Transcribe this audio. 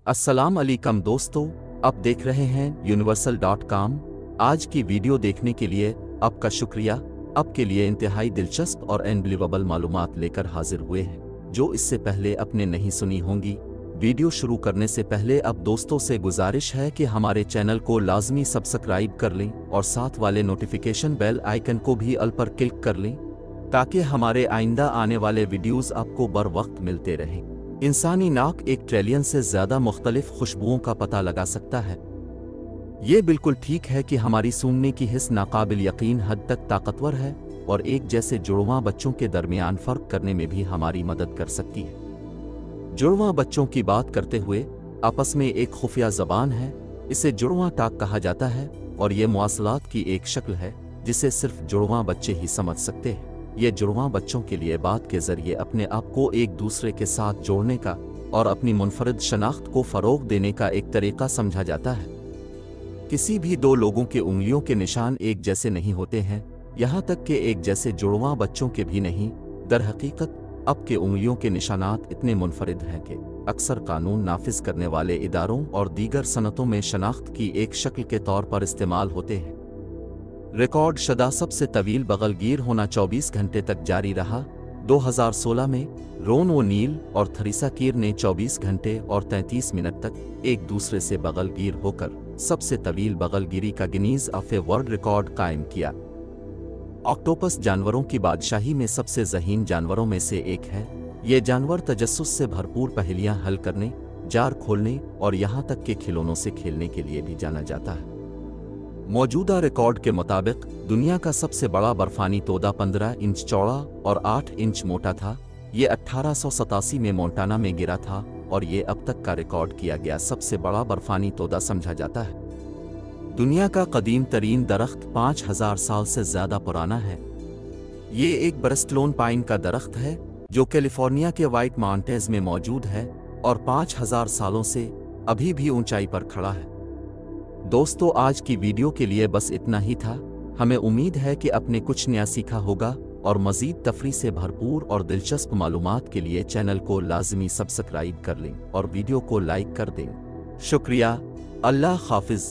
अस्सलाम अलैकुम दोस्तों, आप देख रहे हैं universal.com। आज की वीडियो देखने के लिए आपका शुक्रिया। आपके लिए इंतहाई दिलचस्प और अनबिलीवेबल मालूमात लेकर हाजिर हुए हैं जो इससे पहले आपने नहीं सुनी होंगी। वीडियो शुरू करने से पहले अब दोस्तों से गुजारिश है कि हमारे चैनल को लाजमी सब्सक्राइब कर लें और साथ वाले नोटिफिकेशन बेल आइकन को भी ऑल पर क्लिक कर लें ताकि हमारे आइंदा आने वाले वीडियोस आपको बर वक्त मिलते रहें। इंसानी नाक 1 ट्रिलियन से ज़्यादा मुख्तलिफ खुशबुओं का पता लगा सकता है। ये बिल्कुल ठीक है कि हमारी सूंघने की हिस्स नाकाबिल यकीन हद तक ताकतवर है और एक जैसे जुड़वां बच्चों के दरमियान फ़र्क करने में भी हमारी मदद कर सकती है। जुड़वां बच्चों की बात करते हुए आपस में एक खुफिया ज़बान है, इसे जुड़वां टाक कहा जाता है और ये मवासलात की एक शक्ल है जिसे सिर्फ जुड़वां बच्चे ही समझ सकते हैं। ये जुड़वां बच्चों के लिए बात के जरिए अपने आप को एक दूसरे के साथ जोड़ने का और अपनी मुनफरिद शनाख्त को फ़रोग़ देने का एक तरीक़ा समझा जाता है। किसी भी दो लोगों के उंगलियों के निशान एक जैसे नहीं होते हैं, यहाँ तक कि एक जैसे जुड़वां बच्चों के भी नहीं। दरहकीकत अब के उंगलियों के निशानात इतने मुनफरिद हैं कि अक्सर कानून नाफिज करने वाले इदारों और दीगर सनतों में शनाख्त की एक शक्ल के तौर पर इस्तेमाल होते हैं। रिकॉर्ड शुदा सबसे तवील बगलगीर होना 24 घंटे तक जारी रहा। 2016 में रोन ओनील और थरीसा कीर ने 24 घंटे और 33 मिनट तक एक दूसरे से बगलगीर होकर सबसे तवील बगलगिरी का गिनीज ऑफ वर्ल्ड रिकॉर्ड कायम किया। ऑक्टोपस जानवरों की बादशाही में सबसे ज़हीन जानवरों में से एक है। ये जानवर तजस्सुस से भरपूर पहेलियां हल करने, जार खोलने और यहाँ तक के खिलौनों से खेलने के लिए भी जाना जाता है। मौजूदा रिकॉर्ड के मुताबिक दुनिया का सबसे बड़ा बर्फानी तोदा 15 इंच चौड़ा और 8 इंच मोटा था। ये 1887 में मोंटाना में गिरा था और ये अब तक का रिकॉर्ड किया गया सबसे बड़ा बर्फानी तोदा समझा जाता है। दुनिया का कदीम तरीन दरख्त 5000 साल से ज़्यादा पुराना है। ये एक ब्रेस्टलोन पाइन का दरख्त है जो कैलिफोर्निया के व्हाइट माउंटेन्स में मौजूद है और 5000 सालों से अभी भी ऊंचाई पर खड़ा है। दोस्तों, आज की वीडियो के लिए बस इतना ही था। हमें उम्मीद है कि आपने कुछ नया सीखा होगा और मज़ीद तफरी से भरपूर और दिलचस्प मालूमात के लिए चैनल को लाजमी सब्सक्राइब कर लें और वीडियो को लाइक कर दें। शुक्रिया। अल्लाह हाफिज़।